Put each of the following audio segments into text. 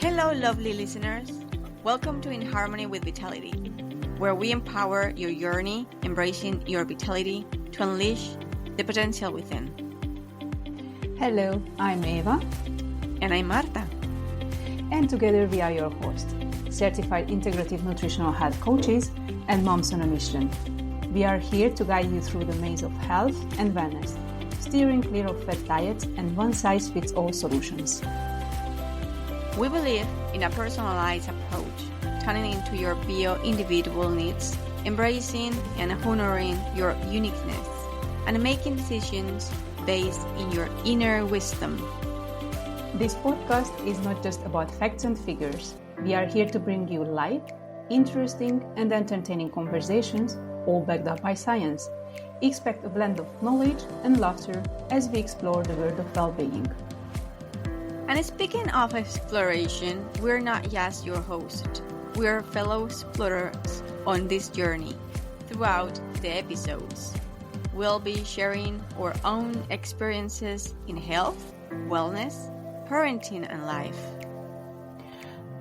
Hello, lovely listeners. Welcome to In Harmony with Vitality, where we empower your journey, embracing your vitality to unleash the potential within. Hello, I'm Eva. And I'm Marta. And together we are your hosts, certified integrative nutritional health coaches and moms on a mission. We are here to guide you through the maze of health and wellness, steering clear of fat diets and one-size-fits-all solutions. We believe in a personalized approach, turning into your bio-individual needs, embracing and honoring your uniqueness, and making decisions based in your inner wisdom. This podcast is not just about facts and figures. We are here to bring you light, interesting and entertaining conversations, all backed up by science. Expect a blend of knowledge and laughter as we explore the world of well-being. And speaking of exploration, we're not just your host. We're fellow explorers on this journey. Throughout the episodes, we'll be sharing our own experiences in health, wellness, parenting, and life.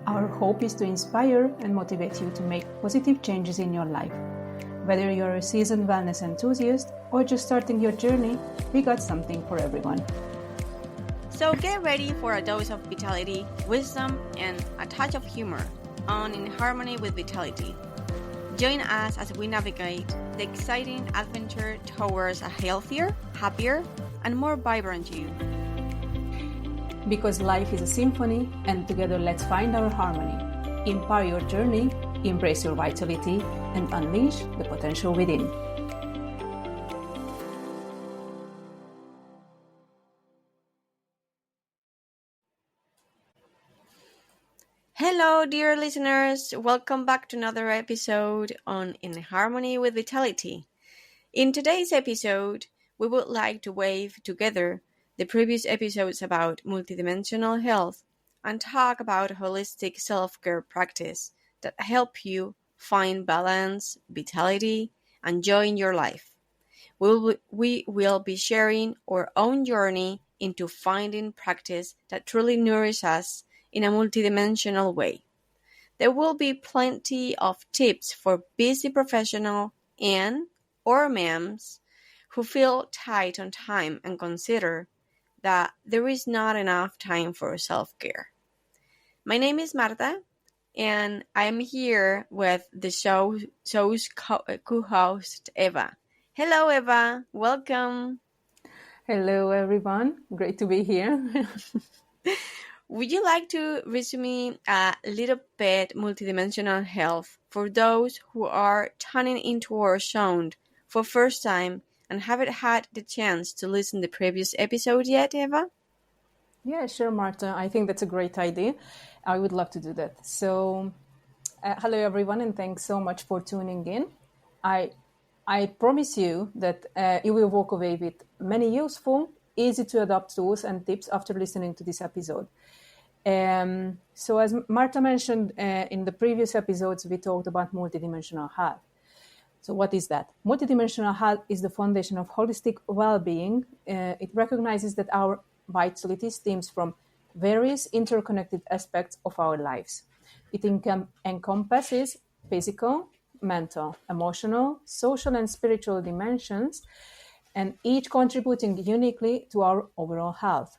Our hope is to inspire and motivate you to make positive changes in your life. Whether you're a seasoned wellness enthusiast or just starting your journey, we got something for everyone. So get ready for a dose of vitality, wisdom, and a touch of humor on In Harmony with Vitality. Join us as we navigate the exciting adventure towards a healthier, happier, and more vibrant you. Because life is a symphony, and together let's find our harmony. Empower your journey, embrace your vitality, and unleash the potential within. Hello, dear listeners. Welcome back to another episode on In Harmony with Vitality. In today's episode, we would like to weave together the previous episodes about multidimensional health and talk about holistic self-care practice that help you find balance, vitality, and joy in your life. We will be sharing our own journey into finding practice that truly nourishes us in a multidimensional way. There will be plenty of tips for busy professionals and or moms who feel tight on time and consider that there is not enough time for self-care. My name is Marta, and I am here with the show's co-host Eva. Hello, Eva. Welcome. Hello, everyone. Great to be here. Would you like to resume a little bit multidimensional health for those who are tuning into our sound for first time and haven't had the chance to listen to the previous episode yet, Eva? Yeah, sure, Marta. I think that's a great idea. I would love to do that. So, hello, everyone, and thanks so much for tuning in. I promise you that you will walk away with many useful, easy to adopt tools and tips after listening to this episode. So as Marta mentioned in the previous episodes, we talked about multidimensional health. So what is that? Multidimensional health is the foundation of holistic well-being. It recognizes that our vitality stems from various interconnected aspects of our lives. It encompasses physical, mental, emotional, social, and spiritual dimensions, and each contributing uniquely to our overall health.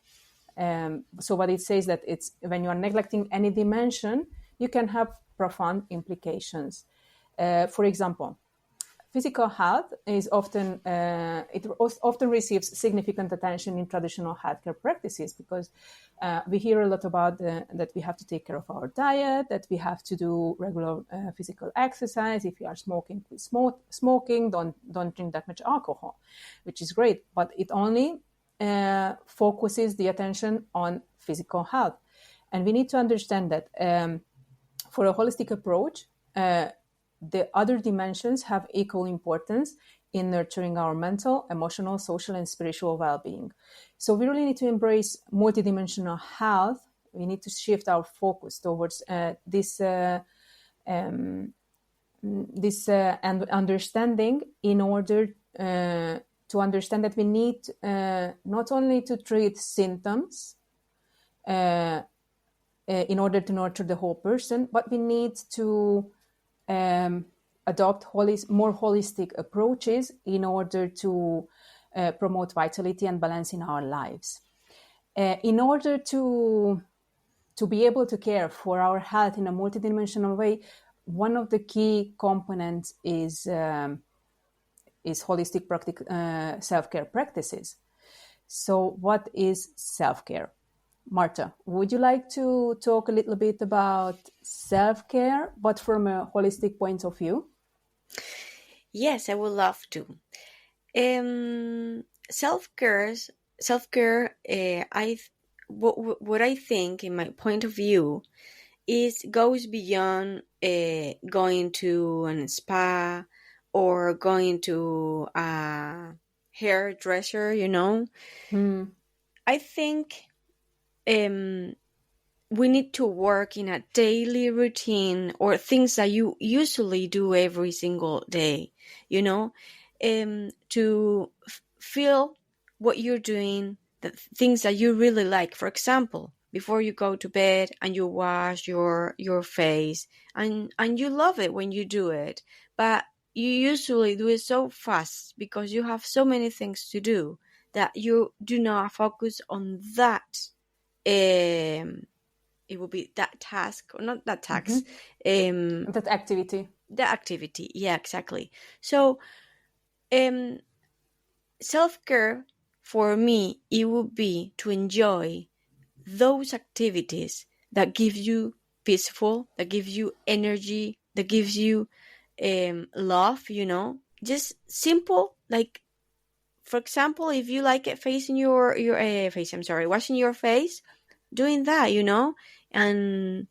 So what it says that it's when you are neglecting any dimension, you can have profound implications. For example, physical health is often receives significant attention in traditional healthcare practices because we hear a lot about that we have to take care of our diet, that we have to do regular physical exercise. If you are smoking, quit smoking. Don't drink that much alcohol, which is great, but it only focuses the attention on physical health. And we need to understand that for a holistic approach, the other dimensions have equal importance in nurturing our mental, emotional, social, and spiritual well-being. So we really need to embrace multidimensional health. We need to shift our focus towards this understanding in order to understand that we need not only to treat symptoms, in order to nurture the whole person, but we need to um, adopt more holistic approaches in order to promote vitality and balance in our lives. In order to be able to care for our health in a multidimensional way, one of the key components is holistic self-care practices. So, what is self-care? Marta, would you like to talk a little bit about self-care, but from a holistic point of view? Yes, I would love to. Self-care, self-care. What I think, in my point of view, is goes beyond going to an spa or going to a hairdresser. Hmm. I think um, we need to work in a daily routine or things that you usually do every single day, to feel what you're doing, the things that you really like. For example, before you go to bed and you wash your face, and you love it when you do it, but you usually do it so fast because you have so many things to do that you do not focus on that. It will be that task, or not that task, Mm-hmm. um That activity. the activity. Yeah, exactly. So um self-care for me, it would be to enjoy those activities that give you peaceful, that give you energy, that gives you love, just simple, like, for example, if you like it facing your face, I'm sorry, washing your face, doing that, and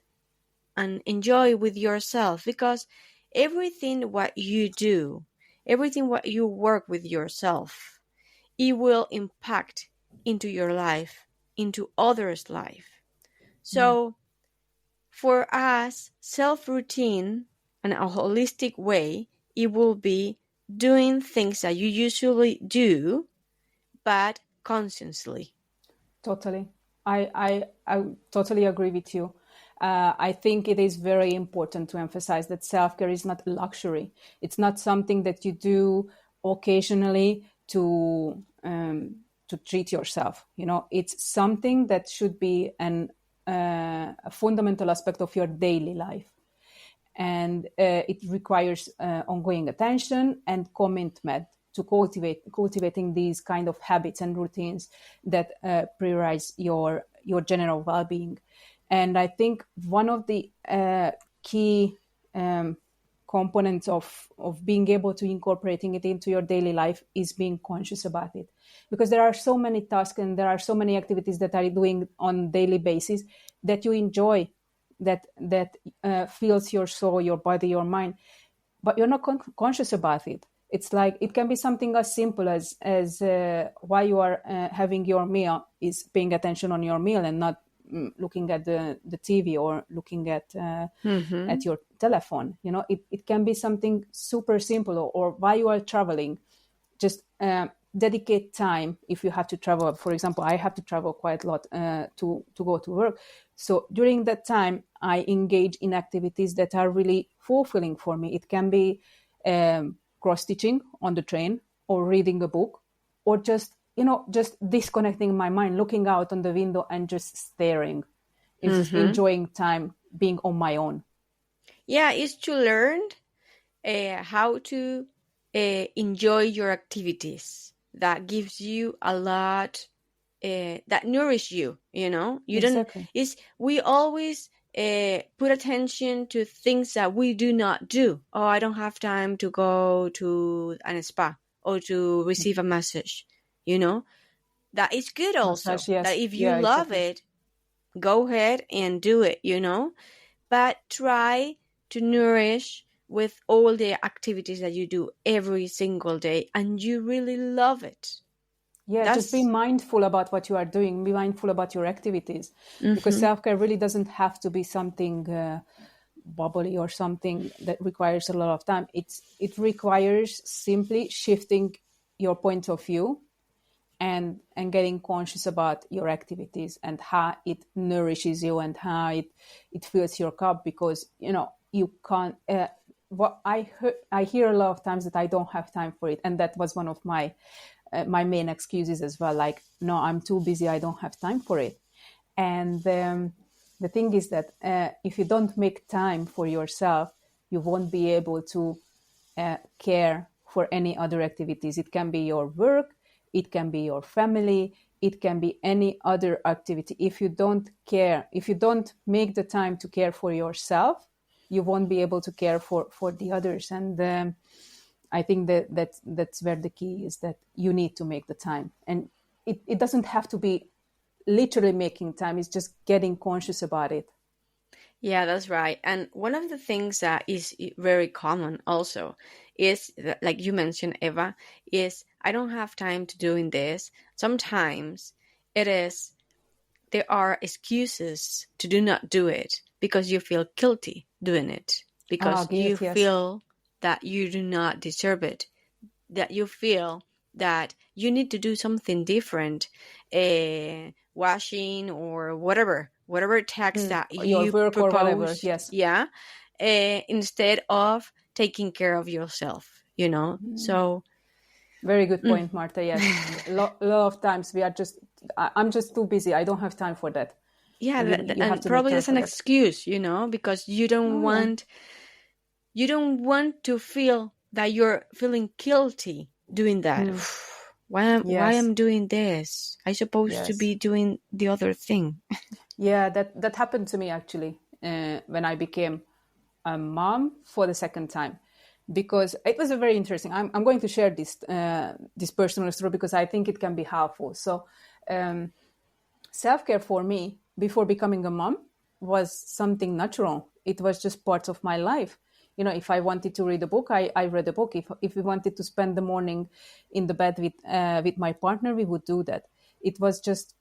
enjoy with yourself, because everything what you do, everything what you work with yourself, it will impact into your life, into others' life. Mm. So for us, self routine and a holistic way, it will be doing things that you usually do, but consciously. Totally. I totally agree with you. I think it is very important to emphasize that self care is not a luxury. It's not something that you do occasionally to treat yourself. It's something that should be a fundamental aspect of your daily life, and it requires ongoing attention and commitment to cultivating these kind of habits and routines that prioritize your general well-being. And I think one of the key components of being able to incorporating it into your daily life is being conscious about it, because there are so many tasks and there are so many activities that are doing on daily basis that you enjoy, that fills your soul, your body, your mind, but you're not conscious about it. It's like it can be something as simple as while you are having your meal, is paying attention on your meal and not looking at the TV or looking Mm-hmm. at your telephone. It can be something super simple, or while you are traveling, just dedicate time. If you have to travel, for example, I have to travel quite a lot to go to work, so during that time I engage in activities that are really fulfilling for me. It can be cross stitching on the train, or reading a book, or just disconnecting my mind, looking out on the window and just staring. It's just Mm-hmm. enjoying time being on my own. Yeah, it's to learn how to enjoy your activities. That gives you a lot, that nourish you. You don't. Exactly. Is we always put attention to things that we do not do. Oh, I don't have time to go to an spa or to receive a massage. You know that is good Massage, also. That yes. if you Yeah, love exactly. it, go ahead and do it. But try to nourish with all the activities that you do every single day and you really love it. Yeah, just be That's mindful about what you are doing. Be mindful about your activities, because mhm. self care really doesn't have to be something bubbly or something that requires a lot of time. It requires simply shifting your point of view and getting conscious about your activities and how it nourishes you and how it fills your cup, because you can't what I hear a lot of times that I don't have time for it, and that was one of my main excuses as well, like, no, I'm too busy, I don't have time for it. And the thing is that if you don't make time for yourself, you won't be able to care for any other activities. It can be your work, it can be your family, it can be any other activity. If you don't care, if you don't make the time to care for yourself, you won't be able to care for the others. And I think that's where the key is, that you need to make the time. And it doesn't have to be literally making time, it's just getting conscious about it. Yeah, that's right. And one of the things that is very common also is that, like you mentioned, Eva, is I don't have time to doing this. Sometimes it is there are excuses to do not do it because you feel guilty doing it, because you Guilt, yes. feel that you do not deserve it, that you feel that you need to do something different, washing or whatever task that Your you work or whatever, proposed, yes. yeah, instead of taking care of yourself, so Very good point, Marta. Yes, a lot of times we are just, I'm just too busy, I don't have time for that. yeah, And you have and to make probably time that's for an that. excuse, because Oh yeah. you don't want to feel that you're feeling guilty doing that. Why Yes. I'm doing this? I supposed to Yes. be doing the other thing. Yeah, that happened to me actually when I became a mom for the second time, because it was a very interesting. I'm going to share this personal story because I think it can be helpful. So self-care for me before becoming a mom was something natural. It was just part of my life. If I wanted to read a book, I read a book. If we wanted to spend the morning in the bed with my partner, we would do that. It was just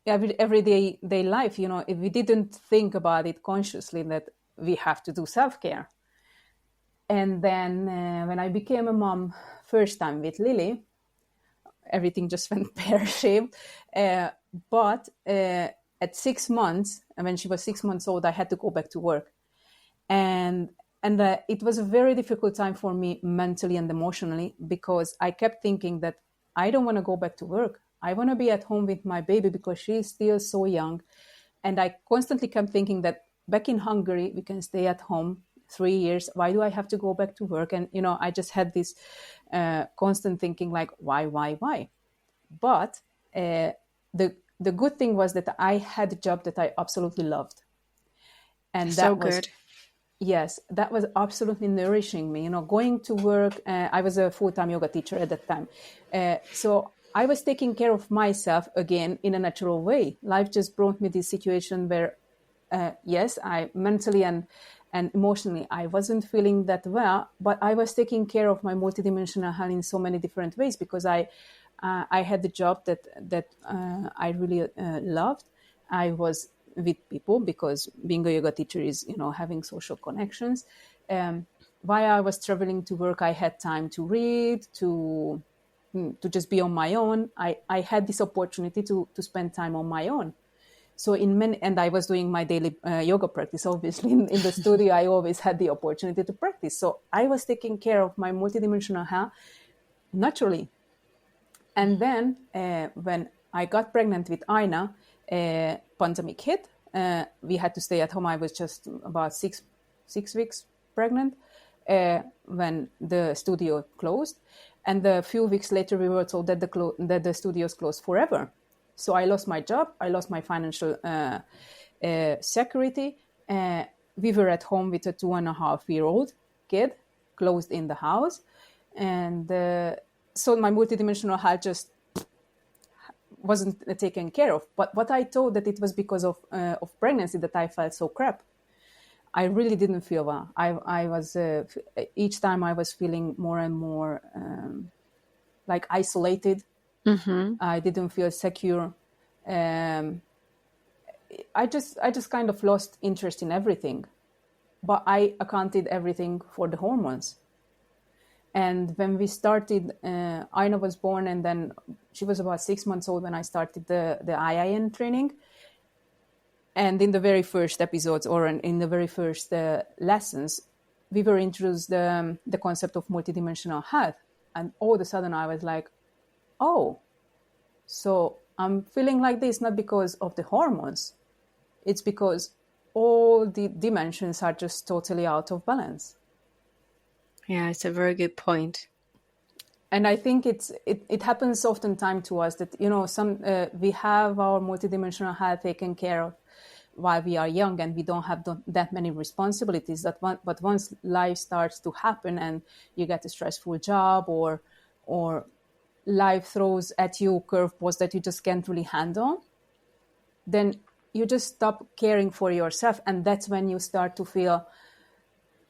everyday life. If we didn't think about it consciously, that we have to do self-care. And then when I became a mom first time with Lily, everything just went pear-shaped. But at 6 months, and when she was 6 months old, I had to go back to work. And it was a very difficult time for me mentally and emotionally, because I kept thinking that I don't want to go back to work. I want to be at home with my baby because she's still so young. And I constantly kept thinking that back in Hungary, we can stay at home 3 years. Why do I have to go back to work? And, I just had this constant thinking like, why? But the good thing was that I had a job that I absolutely loved. And So that was, good. yes, that was absolutely nourishing me. Going to work, I was a full-time yoga teacher at that time. So I was taking care of myself again in a natural way. Life just brought me this situation where, yes, I mentally and emotionally, I wasn't feeling that well, but I was taking care of my multidimensional health in so many different ways, because I had the job that I really loved. I was with people, because being a yoga teacher is, having social connections. While I was traveling to work, I had time to read, to just be on my own. I had this opportunity to spend time on my own. So and I was doing my daily yoga practice. Obviously, in the studio, I always had the opportunity to practice. So I was taking care of my multidimensional health naturally. And then when I got pregnant with Aina, pandemic hit. We had to stay at home. I was just about six weeks pregnant when the studio closed. And a few weeks later, we were told that the studios closed forever. So I lost my job. I lost my financial security. We were at home with a 2.5-year-old kid, closed in the house. And so my multidimensional health just wasn't taken care of. But what I thought that it was because of pregnancy that I felt so crap. I really didn't feel well. I was each time I was feeling more and more like isolated. Mm-hmm. I didn't feel secure. I just kind of lost interest in everything. But I accounted everything for the hormones. And when we started, Aina was born, and then she was about 6 months old when I started the IIN training. And in the very first episodes, or in the very first lessons, we were introduced the concept of multidimensional health. And all of a sudden I was like, oh, so I'm feeling like this not because of the hormones. It's because all the dimensions are just totally out of balance. Yeah, it's a very good point. And I think it happens oftentimes to us that, we have our multidimensional health taken care of while we are young, and we don't have that many responsibilities. But once life starts to happen and you get a stressful job, or life throws at you curveballs that you just can't really handle, then you just stop caring for yourself, and that's when you start to feel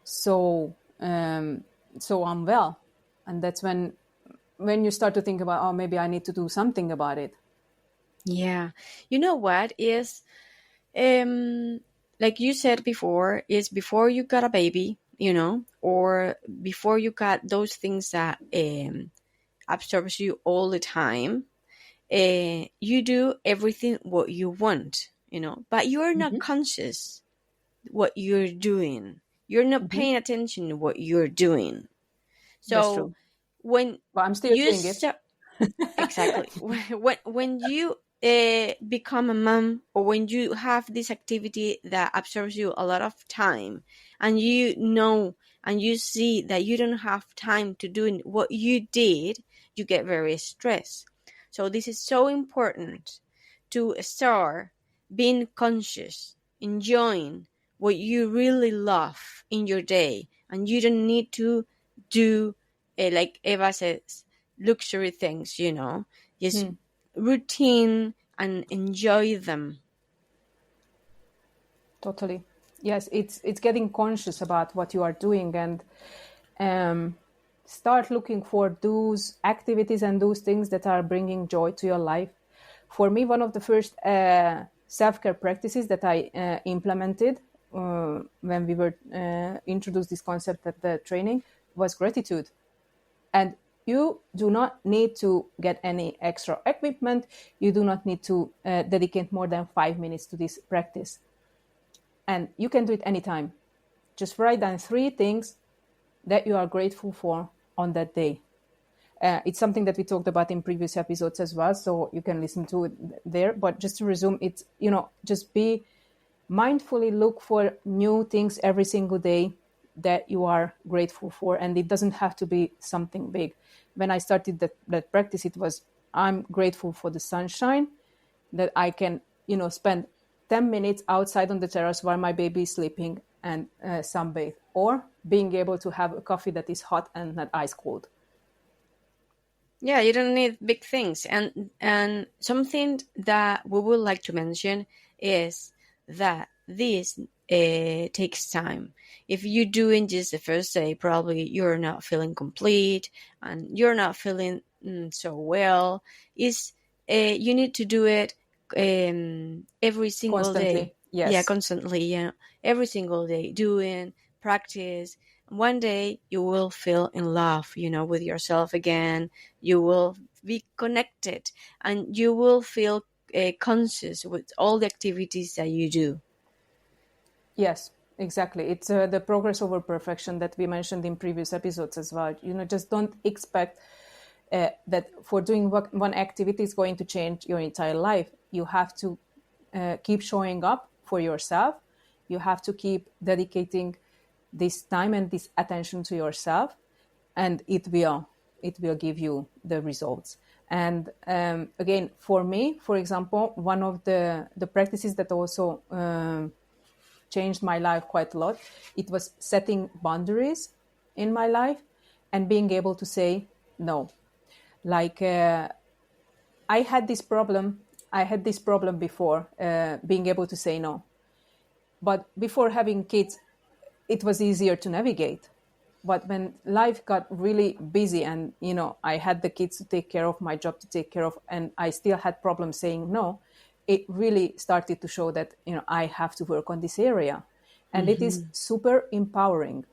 so unwell. And that's when you start to think about, oh, maybe I need to do something about it. Yeah. You know what is, like you said before, is before you got a baby, or before you got those things that absorbs you all the time, you do everything what you want, but you're not conscious what you're doing. You're not paying attention to what you're doing. That's So true. when But I'm still you doing it. start, exactly, when you become a mom, or when you have this activity that absorbs you a lot of time, and and you see that you don't have time to do what you did, you get very stressed. So this is so important, to start being conscious, enjoying what you really love in your day, and you don't need to do, like Eva says, luxury things, just routine, and enjoy them. Totally. Yes, it's getting conscious about what you are doing, and um, start looking for those activities and those things that are bringing joy to your life. For me, one of the first self-care practices that I implemented when we were introduced this concept at the training was gratitude. And you do not need to get any extra equipment. You do not need to dedicate more than 5 minutes to this practice. And you can do it anytime. Just write down 3 things that you are grateful for on that day. It's something that we talked about in previous episodes as well, so you can listen to it there. But just to resume, it's, just be mindfully look for new things every single day that you are grateful for. And it doesn't have to be something big. When I started that practice, it was, I'm grateful for the sunshine, that I can, spend 10 minutes outside on the terrace while my baby is sleeping and sunbathe, or being able to have a coffee that is hot and not ice cold. Yeah, you don't need big things. And something that we would like to mention is that this takes time. If you're doing just the first day, probably you're not feeling complete, and you're not feeling so well. You need to do it every single day. Constantly, Yeah, yes. constantly. Yeah, every single day, doing practice. One day you will feel in love, with yourself again. You will be connected, and you will feel conscious with all the activities that you do. Yes, exactly. It's the progress over perfection that we mentioned in previous episodes as well. Just don't expect that for doing one activity is going to change your entire life. You have to keep showing up for yourself. You have to keep dedicating this time and this attention to yourself, and it will give you the results. And again, for me, for example, one of the practices that also changed my life quite a lot, it was setting boundaries in my life and being able to say no. Like I had this problem. I had this problem before, being able to say no. But before having kids, it was easier to navigate. But when life got really busy, and I had the kids to take care of, my job to take care of, and I still had problems saying no, it really started to show that I have to work on this area. And it is super empowering.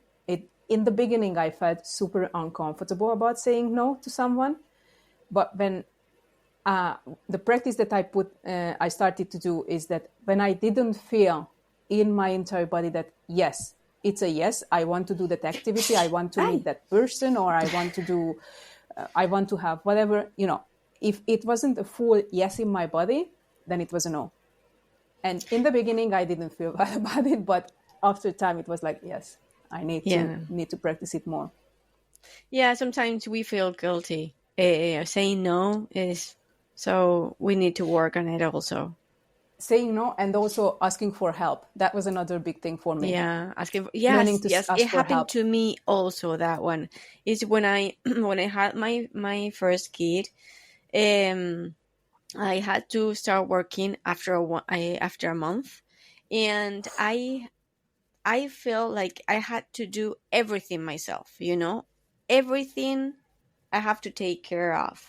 in the beginning, I felt super uncomfortable about saying no to someone. But when the practice that I started to do is that when I didn't feel in my entire body that, yes, it's a yes, I want to do that activity, I want to meet Hi. that person, or I want to do, I want to have whatever, if it wasn't a full yes in my body, then it was a no. And in the beginning, I didn't feel bad about it, but after time, it was like, yes, I Yeah. need to practice it more. Yeah, sometimes we feel guilty. Saying no is, so we need to work on it also. Saying no and also asking for help. That was another big thing for me. Yeah, asking for, Learning yes, to yes, it ask for happened help. to me also. That one is when I when I had my first kid. Um, I had to start working after after a month, and I felt like I had to do everything myself. Everything I have to take care of,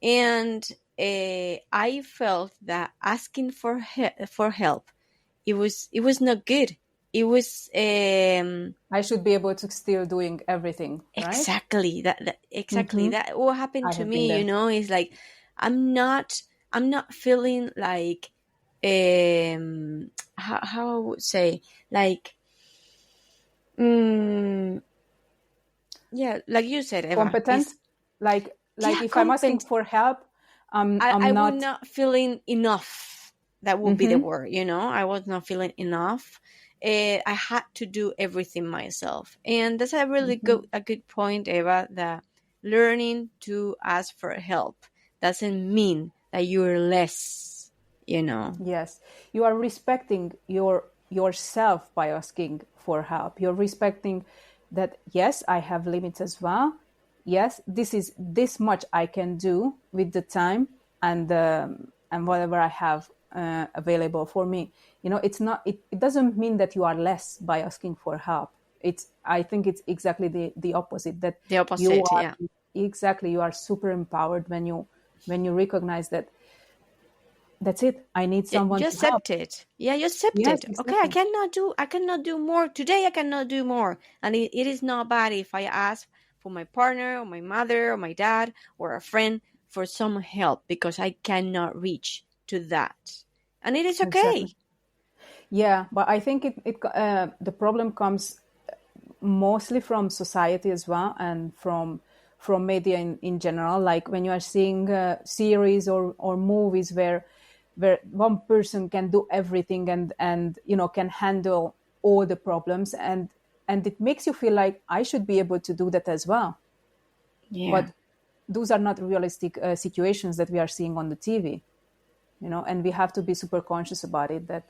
and I felt that asking for help, it was not good. It was I should be able to still doing everything, right? exactly exactly Mm-hmm. that what happened I to have been me. there. Is like I'm not feeling like how I would say, like, mm, yeah, like you said, Eva, Competent. is, Like yeah, if I'm asking competent. for help, I I'm was not. not feeling enough. That would be the Mm-hmm. word. I was not feeling enough. I had to do everything myself, and that's a really Mm-hmm. good point, Eva. That learning to ask for help doesn't mean that you're less. Yes, you are respecting yourself by asking for help. You're respecting that, yes, I have limits as well. Yes, this is this much I can do with the time and whatever I have available for me. It's not. It doesn't mean that you are less by asking for help. I think it's exactly the opposite. That The you opposite, are yeah. exactly you are super empowered when you recognize that that's it. I need Yeah, someone you to help. accept it. Yeah, you accept Yes, it. Okay, I exactly. cannot do I cannot do more today. I cannot do more, and it is not bad if I ask for my partner or my mother or my dad or a friend for some help because I cannot reach to that, and it is Exactly. okay. Yeah, but I think the problem comes mostly from society as well, and from media in general. Like when you are seeing series or movies where one person can do everything and can handle all the problems, and it makes you feel like I should be able to do that as well. Yeah, But those are not realistic situations that we are seeing on the TV. And we have to be super conscious about it, that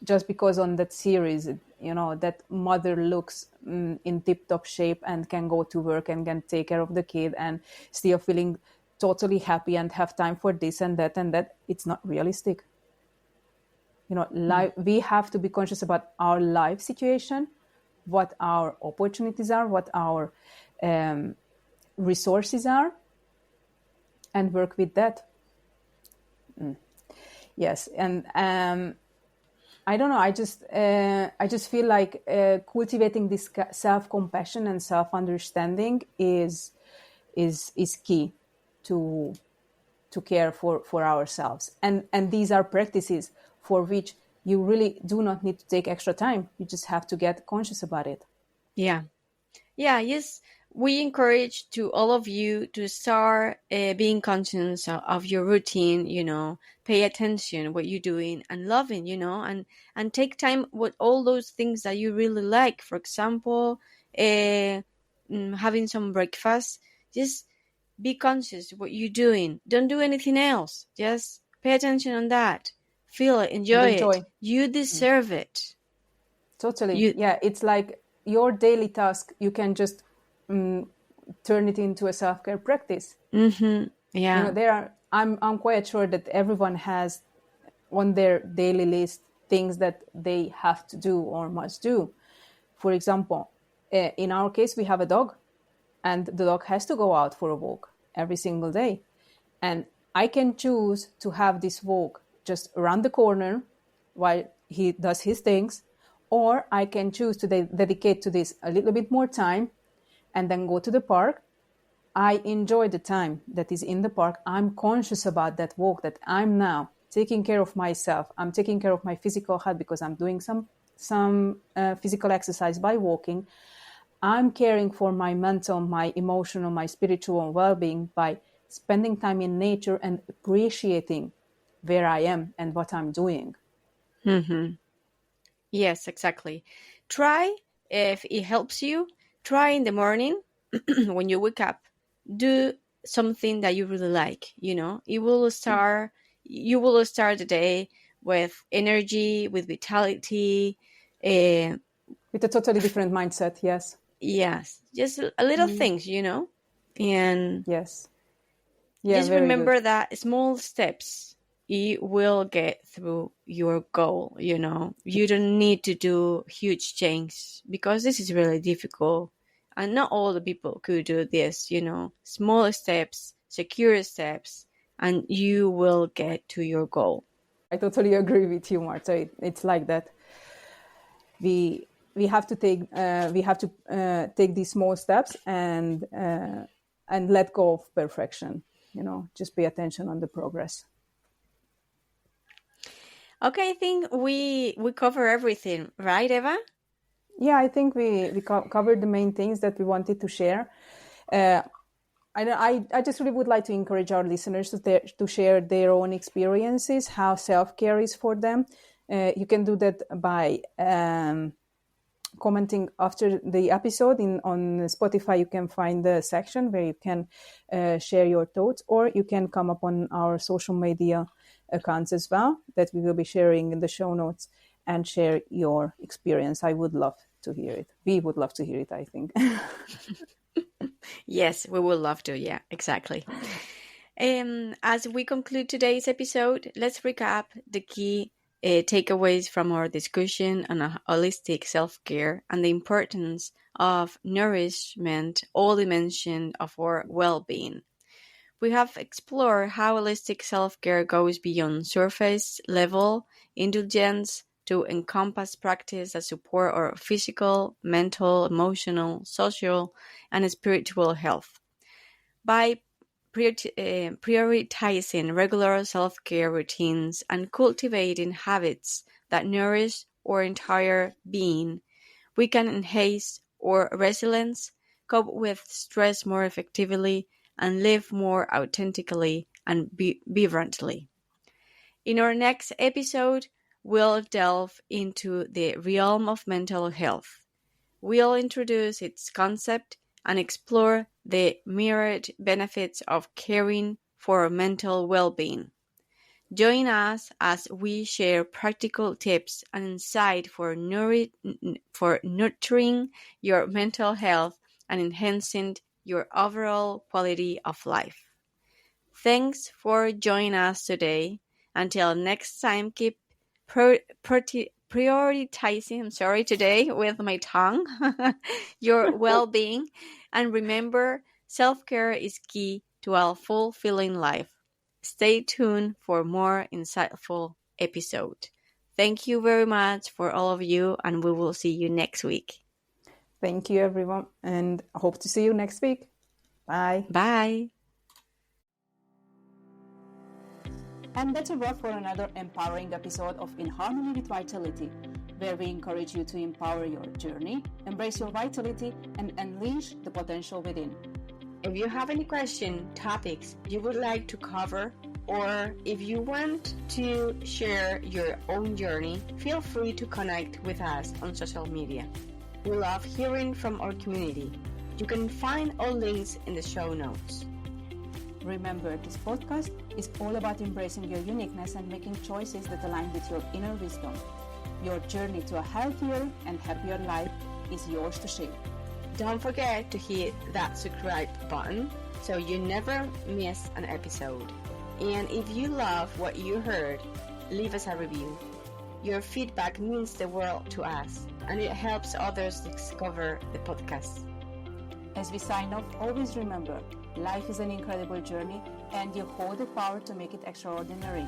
just because on that series that mother looks in tip-top shape and can go to work and can take care of the kid and still feeling totally happy and have time for this and that, it's not realistic. Life, we have to be conscious about our life situation, what our opportunities are, what our um, resources are, and work with that. Yes, and I don't know. I just feel like cultivating this self compassion and self understanding is key to care for ourselves. And these are practices for which you really do not need to take extra time. You just have to get conscious about it. yeah. Yeah, yes, we encourage to all of you to start being conscious of your routine. Pay attention what you're doing and loving, and take time with all those things that you really like. For example, uh, having some breakfast. Just be conscious what you're doing. Don't do anything else. Just pay attention on that. Feel it, And enjoy it. enjoy. You deserve it. Totally. You, Yeah, it's like your daily task. You can just mm, turn it into a self care practice. yeah, There are. I'm quite sure that everyone has on their daily list things that they have to do or must do. For example, in our case, we have a dog, and the dog has to go out for a walk every single day. And I can choose to have this walk just around the corner while he does his things, Or I can choose to dedicate to this a little bit more time and then go to the park. I enjoy the time that is in the park. I'm conscious about that walk, that I'm now taking care of myself. I'm taking care of my physical health because I'm doing some physical exercise by walking. I'm caring for my mental, my emotional, my spiritual well-being by spending time in nature and appreciating where I am and what I'm doing. Mm-hmm. Yes, exactly. Try, if it helps you, try in the morning when you wake up, do something that you really like, you will start the day with energy, with vitality. uh, With a totally different mindset, yes. yes, just a little things, and Yes. Yeah, just very good. remember that small steps, you will get through your goal. You don't need to do huge change because this is really difficult, and not all the people could do this. Small steps, secure steps, and you will get to your goal. I totally agree with you, Marta. It's like that. We have to take these small steps and let go of perfection. Just pay attention on the progress. Okay, I think we cover everything, right, Eva? Yeah, I think we covered the main things that we wanted to share. uh, I just really would like to encourage our listeners to share their own experiences, how self-care is for them. You can do that by commenting after the episode on Spotify. You can find the section where you can share your thoughts, or you can come up on our social media accounts as well that we will be sharing in the show notes and share your experience. I would love to hear it. We would love to hear it, I think. Yes, we would love to. Yeah, exactly. As we conclude today's episode, let's recap the key takeaways from our discussion on a holistic self-care and the importance of nourishment, all dimensions of our well-being. We have explored how holistic self-care goes beyond surface level indulgence to encompass practice that support our physical, mental, emotional, social, and spiritual health. By prioritizing regular self-care routines and cultivating habits that nourish our entire being, we can enhance our resilience, cope with stress more effectively, and live more authentically and vibrantly. In our next episode, we'll delve into the realm of mental health. We'll introduce its concept and explore the myriad benefits of caring for mental well-being. Join us as we share practical tips and insight for nurturing your mental health and enhancing your overall quality of life. Thanks for joining us today. Until next time, keep prioritizing, today with my tongue, your well-being, and remember, self-care is key to a fulfilling life. Stay tuned for more insightful episode. Thank you very much for all of you, and we will see you next week. Thank you, everyone, and I hope to see you next week. Bye. Bye. And that's a wrap for another empowering episode of In Harmony with Vitality, where we encourage you to empower your journey, embrace your vitality, and unleash the potential within. If you have any questions, topics you would like to cover, or if you want to share your own journey, feel free to connect with us on social media. We love hearing from our community. You can find all links in the show notes. Remember, this podcast is all about embracing your uniqueness and making choices that align with your inner wisdom. Your journey to a healthier and happier life is yours to shape. Don't forget to hit that subscribe button so you never miss an episode. And if you love what you heard, leave us a review. Your feedback means the world to us, and it helps others discover the podcast. As we sign off, always remember, life is an incredible journey and you hold the power to make it extraordinary.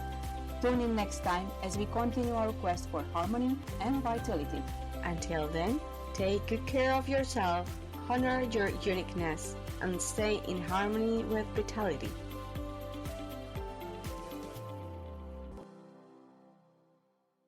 Tune in next time as we continue our quest for harmony and vitality. Until then, take good care of yourself, honor your uniqueness, and stay in harmony with vitality.